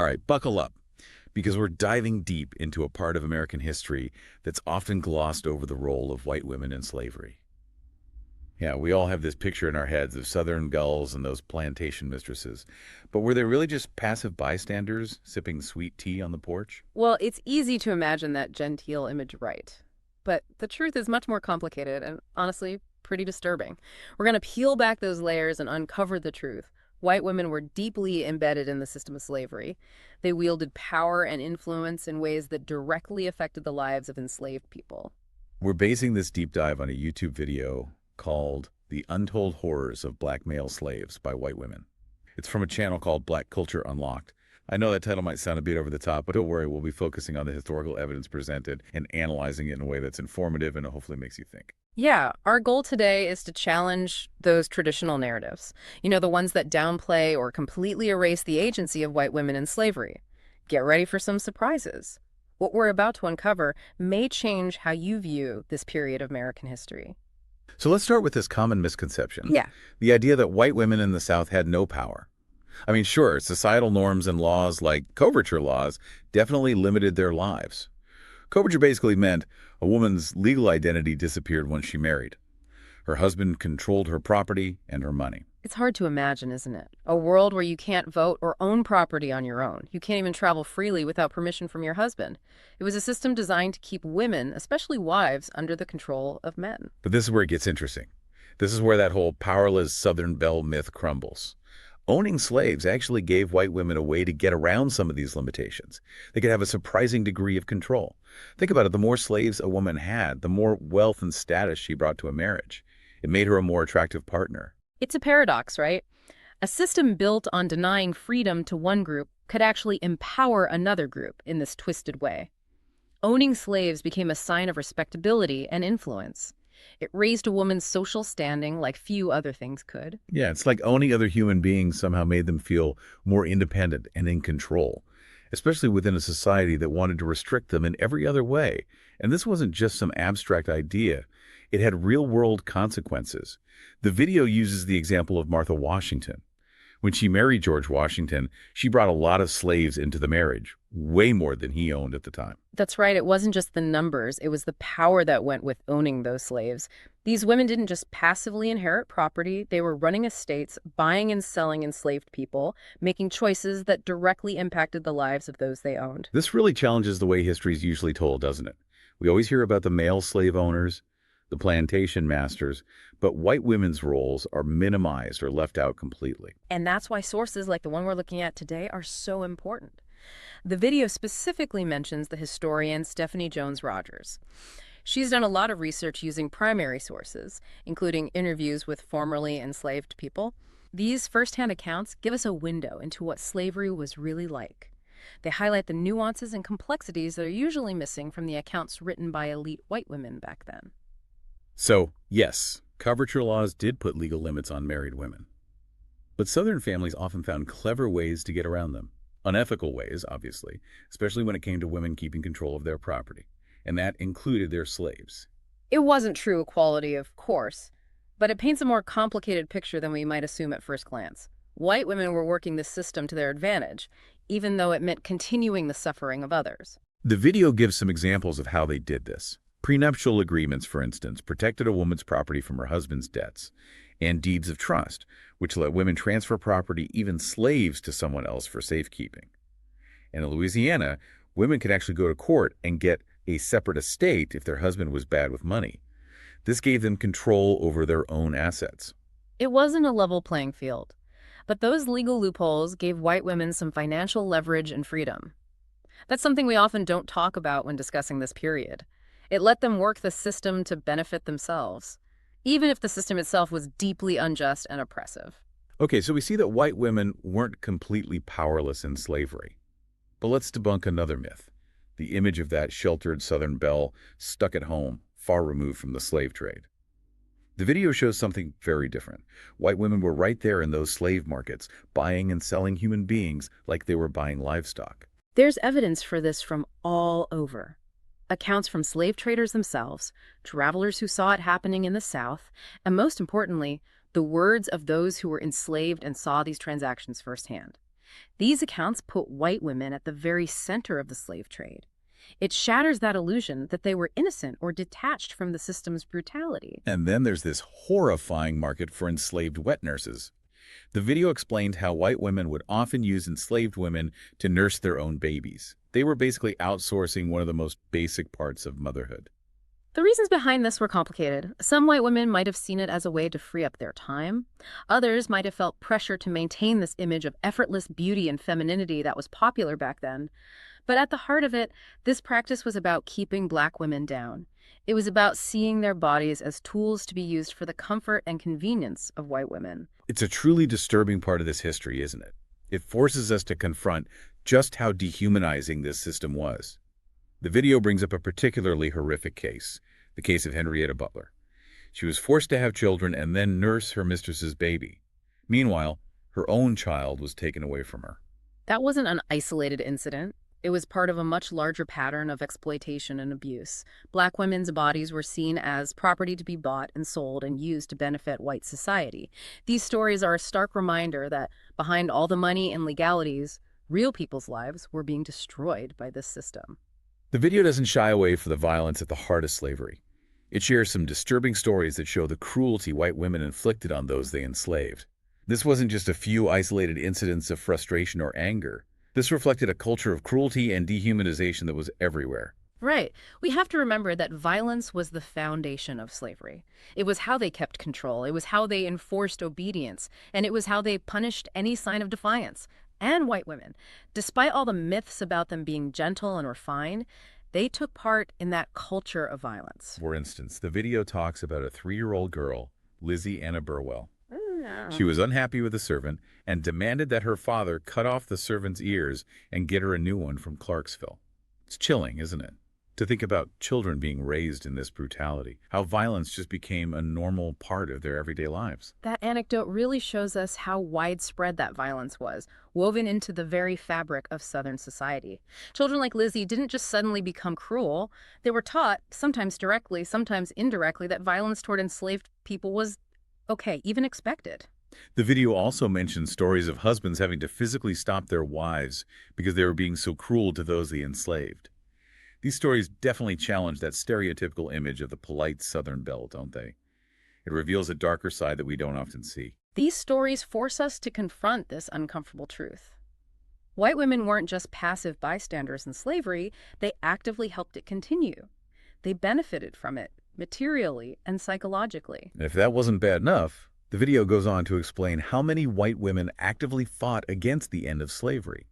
All right, buckle up, because we're diving deep into a part of American history that's often glossed over: the role of white women in slavery. Yeah, we all have this picture in our heads of Southern gulls and those plantation mistresses. But were they really just passive bystanders sipping sweet tea on the porch? Well, it's easy to imagine that genteel image right. But the truth is much more complicated and, honestly, pretty disturbing. We're going to peel back those layers and uncover the truth. White women were deeply embedded in the system of slavery. They wielded power and influence in ways that directly affected the lives of enslaved people. We're basing this deep dive on a YouTube video called The Untold Horrors of Black Male Slaves by White Women. It's from a channel called Black Culture Unlocked. I know that title might sound a bit over the top, but don't worry, we'll be focusing on the historical evidence presented and analyzing it in a way that's informative and hopefully makes you think. Yeah, our goal today is to challenge those traditional narratives. The ones that downplay or completely erase the agency of white women in slavery. Get ready for some surprises. What we're about to uncover may change how you view this period of American history. So let's start with this common misconception: Yeah. the idea that white women in the South had no power. I mean, sure, societal norms and laws like coverture laws definitely limited their lives. Coverture basically meant a woman's legal identity disappeared once she married. Her husband controlled her property and her money. It's hard to imagine, isn't it? A world where you can't vote or own property on your own. You can't even travel freely without permission from your husband. It was a system designed to keep women, especially wives, under the control of men. But this is where it gets interesting. This is where that whole powerless Southern belle myth crumbles. Owning slaves actually gave white women a way to get around some of these limitations. They could have a surprising degree of control. Think about it: the more slaves a woman had, the more wealth and status she brought to a marriage. It made her a more attractive partner. It's a paradox, right? A system built on denying freedom to one group could actually empower another group in this twisted way. Owning slaves became a sign of respectability and influence. It raised a woman's social standing like few other things could. Yeah, it's like owning other human beings somehow made them feel more independent and in control, especially within a society that wanted to restrict them in every other way. And this wasn't just some abstract idea. It had real-world consequences. The video uses the example of Martha Washington. When she married George Washington, she brought a lot of slaves into the marriage, way more than he owned at the time. That's right. It wasn't just the numbers. It was the power that went with owning those slaves. These women didn't just passively inherit property. They were running estates, buying and selling enslaved people, making choices that directly impacted the lives of those they owned. This really challenges the way history is usually told, doesn't it? We always hear about the male slave owners, the plantation masters, but white women's roles are minimized or left out completely. And that's why sources like the one we're looking at today are so important. The video specifically mentions the historian Stephanie Jones Rogers. She's done a lot of research using primary sources, including interviews with formerly enslaved people. These firsthand accounts give us a window into what slavery was really like. They highlight the nuances and complexities that are usually missing from the accounts written by elite white women back then. So, yes, coverture laws did put legal limits on married women. But Southern families often found clever ways to get around them. Unethical ways, obviously, especially when it came to women keeping control of their property. And that included their slaves. It wasn't true equality, of course, but it paints a more complicated picture than we might assume at first glance. White women were working this system to their advantage, even though it meant continuing the suffering of others. The video gives some examples of how they did this. Prenuptial agreements, for instance, protected a woman's property from her husband's debts, and deeds of trust, which let women transfer property, even slaves, to someone else for safekeeping. And in Louisiana, women could actually go to court and get a separate estate if their husband was bad with money. This gave them control over their own assets. It wasn't a level playing field, but those legal loopholes gave white women some financial leverage and freedom. That's something we often don't talk about when discussing this period. It let them work the system to benefit themselves, even if the system itself was deeply unjust and oppressive. Okay, so we see that white women weren't completely powerless in slavery. But let's debunk another myth: the image of that sheltered Southern belle stuck at home, far removed from the slave trade. The video shows something very different. White women were right there in those slave markets, buying and selling human beings like they were buying livestock. There's evidence for this from all over. Accounts from slave traders themselves, travelers who saw it happening in the South, and most importantly, the words of those who were enslaved and saw these transactions firsthand. These accounts put white women at the very center of the slave trade. It shatters that illusion that they were innocent or detached from the system's brutality. And then there's this horrifying market for enslaved wet nurses. The video explained how white women would often use enslaved women to nurse their own babies. They were basically outsourcing one of the most basic parts of motherhood. The reasons behind this were complicated. Some white women might have seen it as a way to free up their time. Others might have felt pressure to maintain this image of effortless beauty and femininity that was popular back then. But at the heart of it, this practice was about keeping black women down. It was about seeing their bodies as tools to be used for the comfort and convenience of white women. It's a truly disturbing part of this history, isn't it? It forces us to confront just how dehumanizing this system was. The video brings up a particularly horrific case, the case of Henrietta Butler. She was forced to have children and then nurse her mistress's baby. Meanwhile, her own child was taken away from her. That wasn't an isolated incident. It was part of a much larger pattern of exploitation and abuse. Black women's bodies were seen as property to be bought and sold and used to benefit white society. These stories are a stark reminder that behind all the money and legalities, real people's lives were being destroyed by this system. The video doesn't shy away from the violence at the heart of slavery. It shares some disturbing stories that show the cruelty white women inflicted on those they enslaved. This wasn't just a few isolated incidents of frustration or anger. This reflected a culture of cruelty and dehumanization that was everywhere. Right. We have to remember that violence was the foundation of slavery. It was how they kept control. It was how they enforced obedience. And it was how they punished any sign of defiance. And white women, despite all the myths about them being gentle and refined, they took part in that culture of violence. For instance, the video talks about a 3-year-old girl, Lizzie Anna Burwell. Yeah. She was unhappy with the servant and demanded that her father cut off the servant's ears and get her a new one from Clarksville. It's chilling, isn't it? To think about children being raised in this brutality, how violence just became a normal part of their everyday lives. That anecdote really shows us how widespread that violence was, woven into the very fabric of Southern society. Children like Lizzie didn't just suddenly become cruel. They were taught, sometimes directly, sometimes indirectly, that violence toward enslaved people was okay, even expected. The video also mentions stories of husbands having to physically stop their wives because they were being so cruel to those they enslaved. These stories definitely challenge that stereotypical image of the polite Southern belle, don't they? It reveals a darker side that we don't often see. These stories force us to confront this uncomfortable truth. White women weren't just passive bystanders in slavery, they actively helped it continue. They benefited from it, materially and psychologically. And if that wasn't bad enough, the video goes on to explain how many white women actively fought against the end of slavery.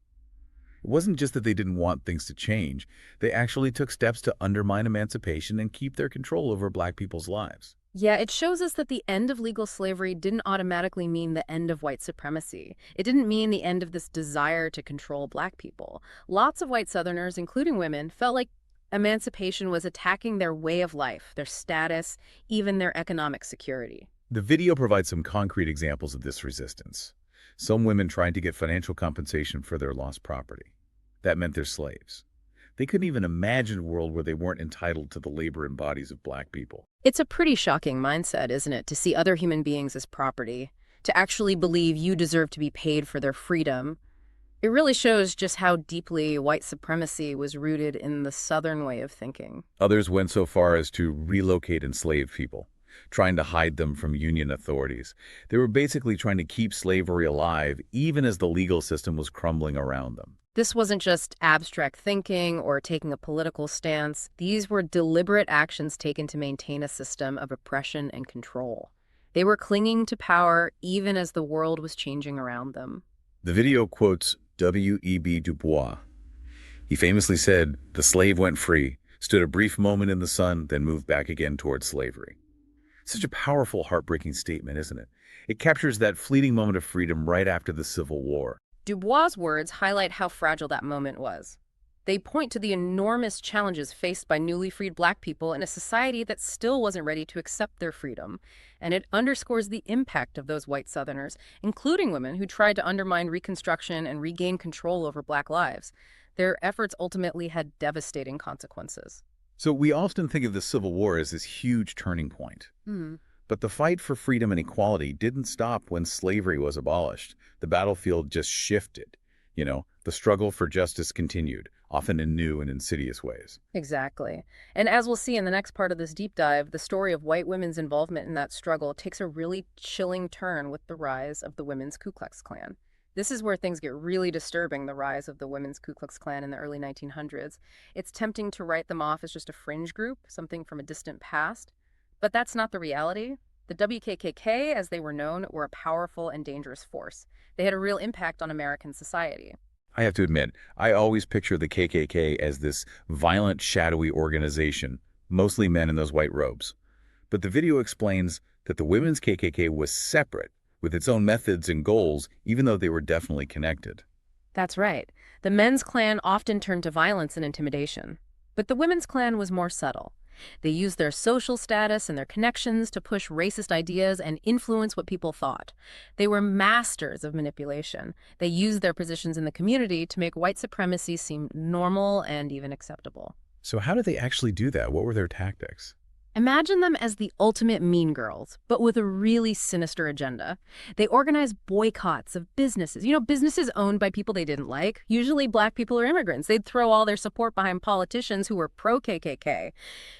It wasn't just that they didn't want things to change, they actually took steps to undermine emancipation and keep their control over black people's lives. Yeah, it shows us that the end of legal slavery didn't automatically mean the end of white supremacy. It didn't mean the end of this desire to control black people. Lots of white Southerners, including women, felt like emancipation was attacking their way of life, their status, even their economic security. The video provides some concrete examples of this resistance. Some women tried to get financial compensation for their lost property. That meant they're slaves. They couldn't even imagine a world where they weren't entitled to the labor and bodies of black people. It's a pretty shocking mindset, isn't it, to see other human beings as property, to actually believe you deserve to be paid for their freedom. It really shows just how deeply white supremacy was rooted in the Southern way of thinking. Others went so far as to relocate enslaved people, trying to hide them from Union authorities. They were basically trying to keep slavery alive, even as the legal system was crumbling around them. This wasn't just abstract thinking or taking a political stance. These were deliberate actions taken to maintain a system of oppression and control. They were clinging to power even as the world was changing around them. The video quotes W.E.B. Du Bois. He famously said, "The slave went free, stood a brief moment in the sun, then moved back again toward slavery." Such a powerful, heartbreaking statement, isn't it? It captures that fleeting moment of freedom right after the Civil War. Du Bois' words highlight how fragile that moment was. They point to the enormous challenges faced by newly freed black people in a society that still wasn't ready to accept their freedom. And it underscores the impact of those white Southerners, including women who tried to undermine Reconstruction and regain control over black lives. Their efforts ultimately had devastating consequences. So we often think of the Civil War as this huge turning point. But the fight for freedom and equality didn't stop when slavery was abolished. The battlefield just shifted. The struggle for justice continued, often in new and insidious ways. Exactly. And as we'll see in the next part of this deep dive, the story of white women's involvement in that struggle takes a really chilling turn with the rise of the Women's Ku Klux Klan. This is where things get really disturbing, the rise of the Women's Ku Klux Klan in the early 1900s. It's tempting to write them off as just a fringe group, something from a distant past. But that's not the reality. The WKKK, as they were known, were a powerful and dangerous force. They had a real impact on American society. I have to admit, I always picture the KKK as this violent, shadowy organization, mostly men in those white robes. But the video explains that the women's KKK was separate, with its own methods and goals, even though they were definitely connected. That's right. The men's Klan often turned to violence and intimidation. But the women's Klan was more subtle. They used their social status and their connections to push racist ideas and influence what people thought. They were masters of manipulation. They used their positions in the community to make white supremacy seem normal and even acceptable. So how did they actually do that? What were their tactics? Imagine them as the ultimate mean girls, but with a really sinister agenda. They organized boycotts of businesses, businesses owned by people they didn't like, usually black people or immigrants. They'd throw all their support behind politicians who were pro-KKK.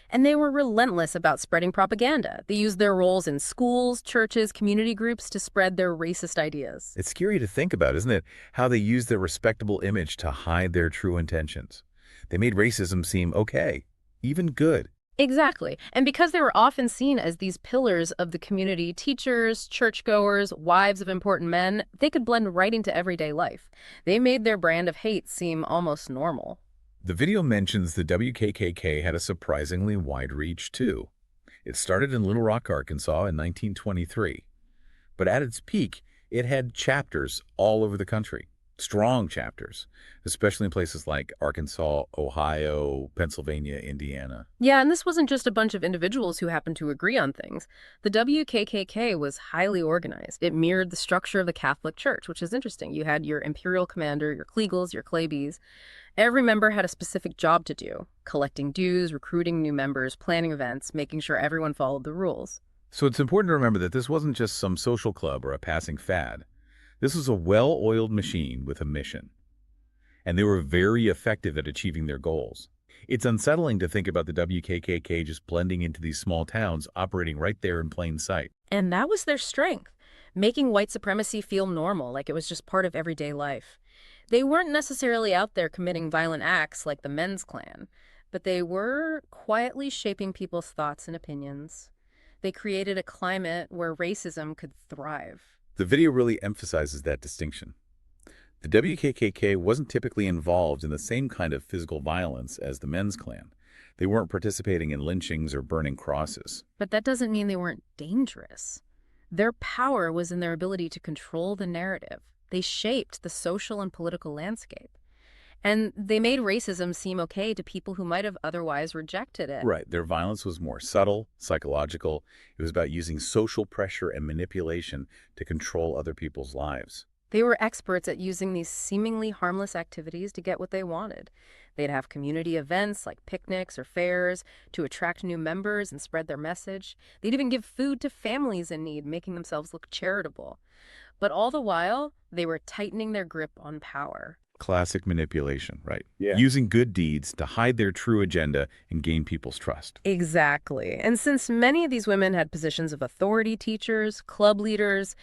And they were relentless about spreading propaganda. They used their roles in schools, churches, community groups to spread their racist ideas. It's scary to think about, isn't it? How they used their respectable image to hide their true intentions. They made racism seem okay, even good. Exactly. And because they were often seen as these pillars of the community, teachers, churchgoers, wives of important men, they could blend right into everyday life. They made their brand of hate seem almost normal. The video mentions the WKKK had a surprisingly wide reach, too. It started in Little Rock, Arkansas in 1923. But at its peak, it had chapters all over the country. Strong chapters, especially in places like Arkansas, Ohio, Pennsylvania, Indiana. Yeah, and this wasn't just a bunch of individuals who happened to agree on things. The WKKK was highly organized. It mirrored the structure of the Catholic Church, which is interesting. You had your imperial commander, your Kliegels, your Klebes. Every member had a specific job to do: collecting dues, recruiting new members, planning events, making sure everyone followed the rules. So it's important to remember that this wasn't just some social club or a passing fad. This was a well-oiled machine with a mission. And they were very effective at achieving their goals. It's unsettling to think about the WKKK just blending into these small towns, operating right there in plain sight. And that was their strength, making white supremacy feel normal, like it was just part of everyday life. They weren't necessarily out there committing violent acts like the men's Klan, but they were quietly shaping people's thoughts and opinions. They created a climate where racism could thrive. The video really emphasizes that distinction. The WKKK wasn't typically involved in the same kind of physical violence as the men's Klan. They weren't participating in lynchings or burning crosses. But that doesn't mean they weren't dangerous. Their power was in their ability to control the narrative. They shaped the social and political landscape. And they made racism seem okay to people who might have otherwise rejected it. Right. Their violence was more subtle, psychological. It was about using social pressure and manipulation to control other people's lives. They were experts at using these seemingly harmless activities to get what they wanted. They'd have community events like picnics or fairs to attract new members and spread their message. They'd even give food to families in need, making themselves look charitable. But all the while, they were tightening their grip on power. Classic manipulation, right? Yeah. Using good deeds to hide their true agenda and gain people's trust. Exactly. And since many of these women had positions of authority, teachers, club leaders,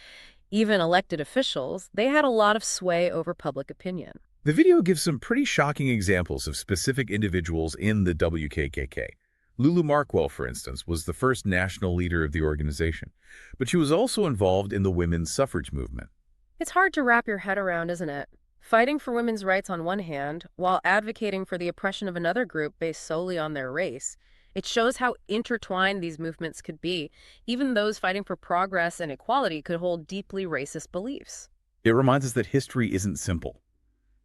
even elected officials, they had a lot of sway over public opinion. The video gives some pretty shocking examples of specific individuals in the WKKK. Lulu Markwell, for instance, was the first national leader of the organization, but she was also involved in the women's suffrage movement. It's hard to wrap your head around, isn't it? Fighting for women's rights on one hand, while advocating for the oppression of another group based solely on their race. It shows how intertwined these movements could be. Even those fighting for progress and equality could hold deeply racist beliefs. It reminds us that history isn't simple.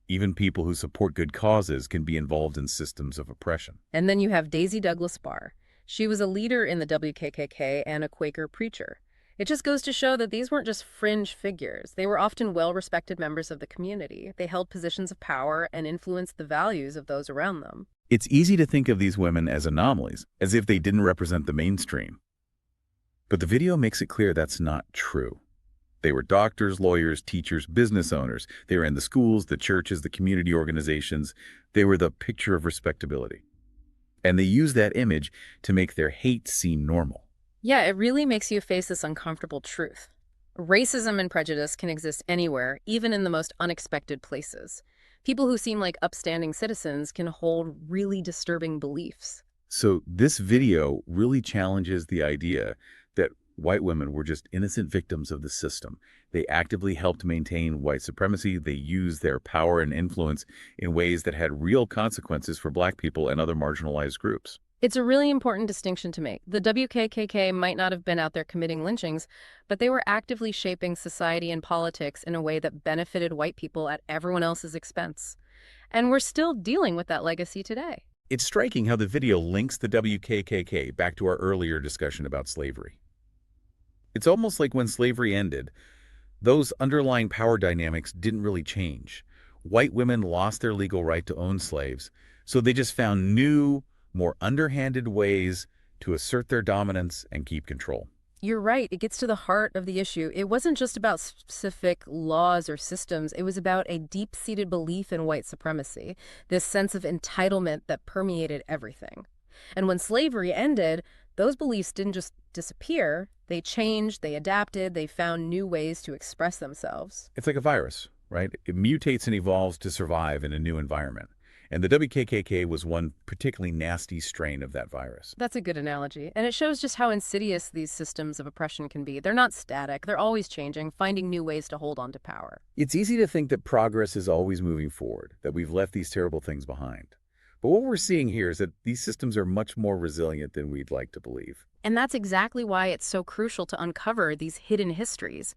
Even people who support good causes can be involved in systems of oppression. And then you have Daisy Douglas Barr. She was a leader in the WKKK and a Quaker preacher. It just goes to show that these weren't just fringe figures. They were often well-respected members of the community. They held positions of power and influenced the values of those around them. It's easy to think of these women as anomalies, as if they didn't represent the mainstream. But the video makes it clear that's not true. They were doctors, lawyers, teachers, business owners. They were in the schools, the churches, the community organizations. They were the picture of respectability. And they used that image to make their hate seem normal. Yeah, it really makes you face this uncomfortable truth. Racism and prejudice can exist anywhere, even in the most unexpected places. People who seem like upstanding citizens can hold really disturbing beliefs. So this video really challenges the idea that white women were just innocent victims of the system. They actively helped maintain white supremacy. They used their power and influence in ways that had real consequences for Black people and other marginalized groups. It's a really important distinction to make. The WKKK might not have been out there committing lynchings, but they were actively shaping society and politics in a way that benefited white people at everyone else's expense. And we're still dealing with that legacy today. It's striking how the video links the WKKK back to our earlier discussion about slavery. It's almost like when slavery ended, those underlying power dynamics didn't really change. White women lost their legal right to own slaves, so they just found new, more underhanded ways to assert their dominance and keep control. You're right. It gets to the heart of the issue. It wasn't just about specific laws or systems. It was about a deep-seated belief in white supremacy, this sense of entitlement that permeated everything. And when slavery ended, those beliefs didn't just disappear. They changed, they adapted, they found new ways to express themselves. It's like a virus, right? It mutates and evolves to survive in a new environment. And the WKKK was one particularly nasty strain of that virus. That's a good analogy. And it shows just how insidious these systems of oppression can be. They're not static. They're always changing, finding new ways to hold on to power. It's easy to think that progress is always moving forward, that we've left these terrible things behind. But what we're seeing here is that these systems are much more resilient than we'd like to believe. And that's exactly why it's so crucial to uncover these hidden histories.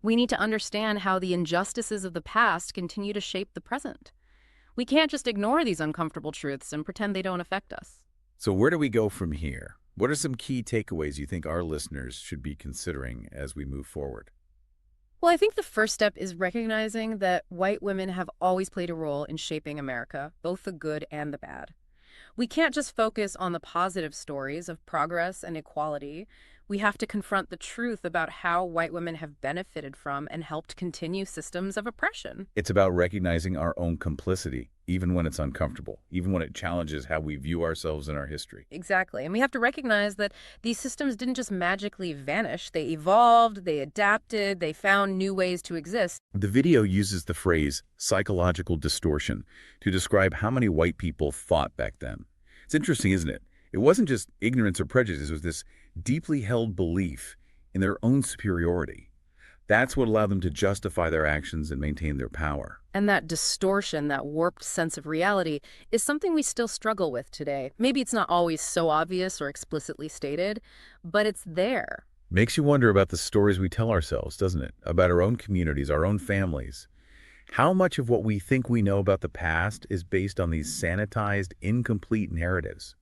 We need to understand how the injustices of the past continue to shape the present. We can't just ignore these uncomfortable truths and pretend they don't affect us. So where do we go from here? What are some key takeaways you think our listeners should be considering as we move forward? Well, I think the first step is recognizing that white women have always played a role in shaping America, both the good and the bad. We can't just focus on the positive stories of progress and equality. We have to confront the truth about how white women have benefited from and helped continue systems of oppression. It's about recognizing our own complicity, even when it's uncomfortable, even when it challenges how we view ourselves in our history. Exactly. And we have to recognize that these systems didn't just magically vanish. They evolved, they adapted, they found new ways to exist. The video uses the phrase psychological distortion to describe how many white people thought back then. It's interesting, isn't it? It wasn't just ignorance or prejudice. It was this deeply held belief in their own superiority. That's what allowed them to justify their actions and maintain their power. And that distortion, that warped sense of reality, is something we still struggle with today. Maybe it's not always so obvious or explicitly stated, but it's there. Makes you wonder about the stories we tell ourselves, doesn't it? About our own communities, our own families. How much of what we think we know about the past is based on these sanitized, incomplete narratives?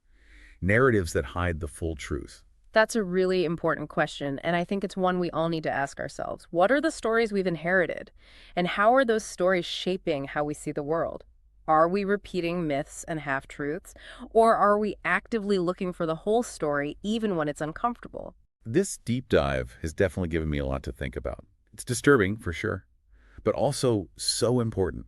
Narratives that hide the full truth. That's a really important question, and I think it's one we all need to ask ourselves. What are the stories we've inherited? And how are those stories shaping how we see the world? Are we repeating myths and half-truths? Or are we actively looking for the whole story, even when it's uncomfortable? This deep dive has definitely given me a lot to think about. It's disturbing, for sure, but also so important.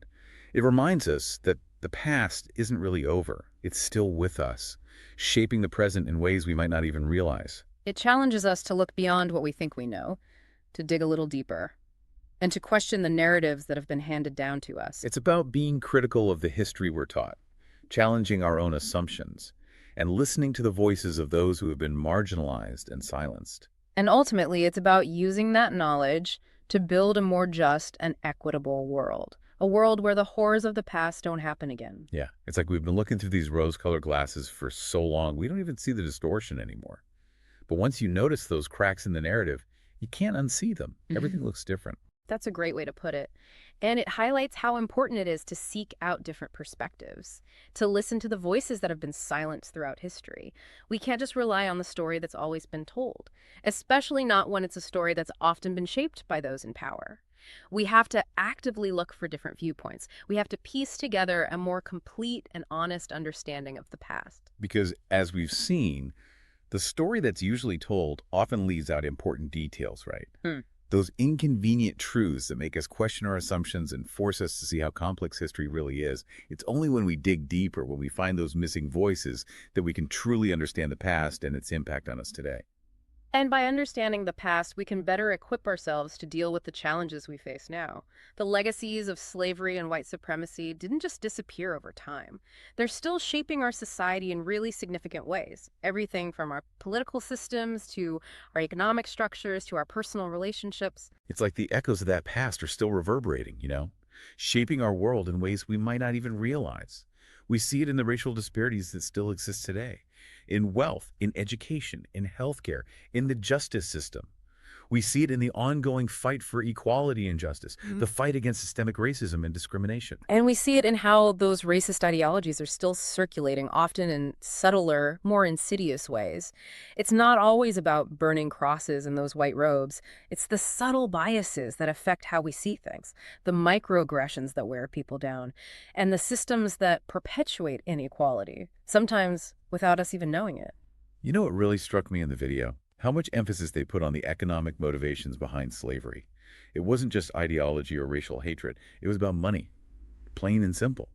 It reminds us that the past isn't really over. It's still with us, shaping the present in ways we might not even realize. It challenges us to look beyond what we think we know, to dig a little deeper, and to question the narratives that have been handed down to us. It's about being critical of the history we're taught, challenging our own assumptions, and listening to the voices of those who have been marginalized and silenced. And ultimately, it's about using that knowledge to build a more just and equitable world. A world where the horrors of the past don't happen again. Yeah, it's like we've been looking through these rose-colored glasses for so long, we don't even see the distortion anymore. But once you notice those cracks in the narrative, you can't unsee them. Everything looks different. That's a great way to put it. And it highlights how important it is to seek out different perspectives, to listen to the voices that have been silenced throughout history. We can't just rely on the story that's always been told, especially not when it's a story that's often been shaped by those in power. We have to actively look for different viewpoints. We have to piece together a more complete and honest understanding of the past. Because as we've seen, the story that's usually told often leaves out important details, right? Those inconvenient truths that make us question our assumptions and force us to see how complex history really is. It's only when we dig deeper, when we find those missing voices, that we can truly understand the past and its impact on us today. And by understanding the past, we can better equip ourselves to deal with the challenges we face now. The legacies of slavery and white supremacy didn't just disappear over time. They're still shaping our society in really significant ways. Everything from our political systems to our economic structures to our personal relationships. It's like the echoes of that past are still reverberating, shaping our world in ways we might not even realize. We see it in the racial disparities that still exist today, in wealth, in education, in healthcare, in the justice system. We see it in the ongoing fight for equality and justice, the fight against systemic racism and discrimination. And we see it in how those racist ideologies are still circulating, often in subtler, more insidious ways. It's not always about burning crosses in those white robes. It's the subtle biases that affect how we see things, the microaggressions that wear people down, and the systems that perpetuate inequality, sometimes without us even knowing it. You know what really struck me in the video? How much emphasis they put on the economic motivations behind slavery. It wasn't just ideology or racial hatred. It was about money, plain and simple.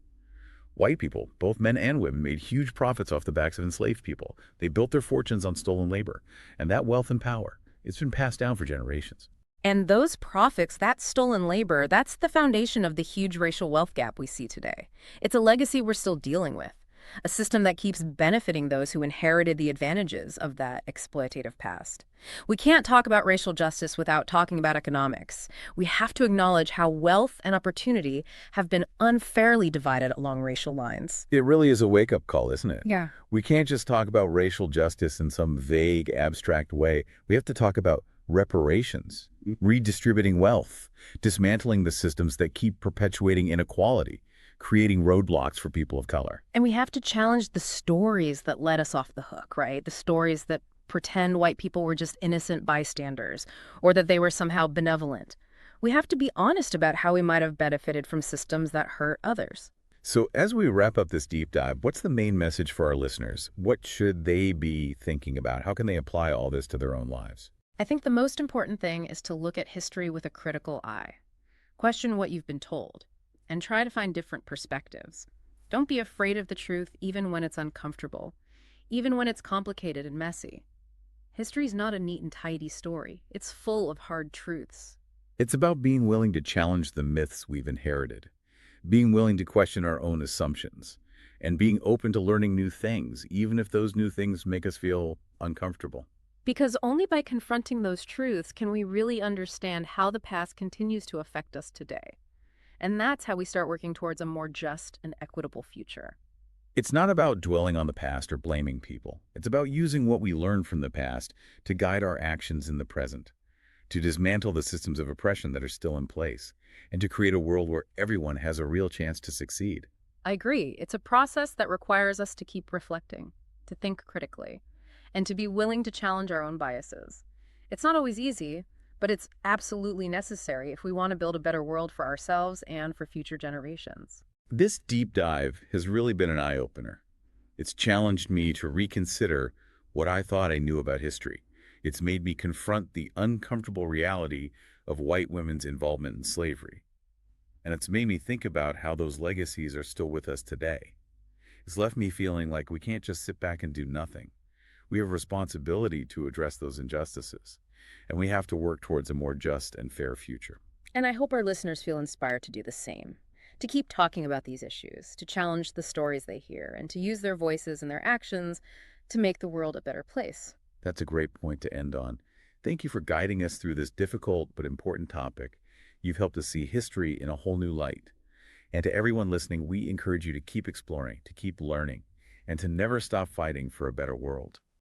White people, both men and women, made huge profits off the backs of enslaved people. They built their fortunes on stolen labor. And that wealth and power, it's been passed down for generations. And those profits, that stolen labor, that's the foundation of the huge racial wealth gap we see today. It's a legacy we're still dealing with, a system that keeps benefiting those who inherited the advantages of that exploitative past. We can't talk about racial justice without talking about economics. We have to acknowledge how wealth and opportunity have been unfairly divided along racial lines. It really is a wake-up call, isn't it? Yeah. We can't just talk about racial justice in some vague, abstract way. We have to talk about reparations, redistributing wealth, dismantling the systems that keep perpetuating inequality, creating roadblocks for people of color. And we have to challenge the stories that let us off the hook, right? The stories that pretend white people were just innocent bystanders or that they were somehow benevolent. We have to be honest about how we might have benefited from systems that hurt others. So as we wrap up this deep dive, what's the main message for our listeners? What should they be thinking about? How can they apply all this to their own lives? I think the most important thing is to look at history with a critical eye. Question what you've been told, and try to find different perspectives. Don't be afraid of the truth even when it's uncomfortable, even when it's complicated and messy. History's not a neat and tidy story. It's full of hard truths. It's about being willing to challenge the myths we've inherited, being willing to question our own assumptions, and being open to learning new things, even if those new things make us feel uncomfortable. Because only by confronting those truths can we really understand how the past continues to affect us today. And that's how we start working towards a more just and equitable future. It's not about dwelling on the past or blaming people. It's about using what we learned from the past to guide our actions in the present, to dismantle the systems of oppression that are still in place, and to create a world where everyone has a real chance to succeed. I agree. It's a process that requires us to keep reflecting, to think critically, and to be willing to challenge our own biases. It's not always easy, but it's absolutely necessary if we want to build a better world for ourselves and for future generations. This deep dive has really been an eye-opener. It's challenged me to reconsider what I thought I knew about history. It's made me confront the uncomfortable reality of white women's involvement in slavery. And it's made me think about how those legacies are still with us today. It's left me feeling like we can't just sit back and do nothing. We have a responsibility to address those injustices, and we have to work towards a more just and fair future. And I hope our listeners feel inspired to do the same, to keep talking about these issues, to challenge the stories they hear, and to use their voices and their actions to make the world a better place. That's a great point to end on. Thank you for guiding us through this difficult but important topic. You've helped us see history in a whole new light. And to everyone listening, we encourage you to keep exploring, to keep learning, and to never stop fighting for a better world.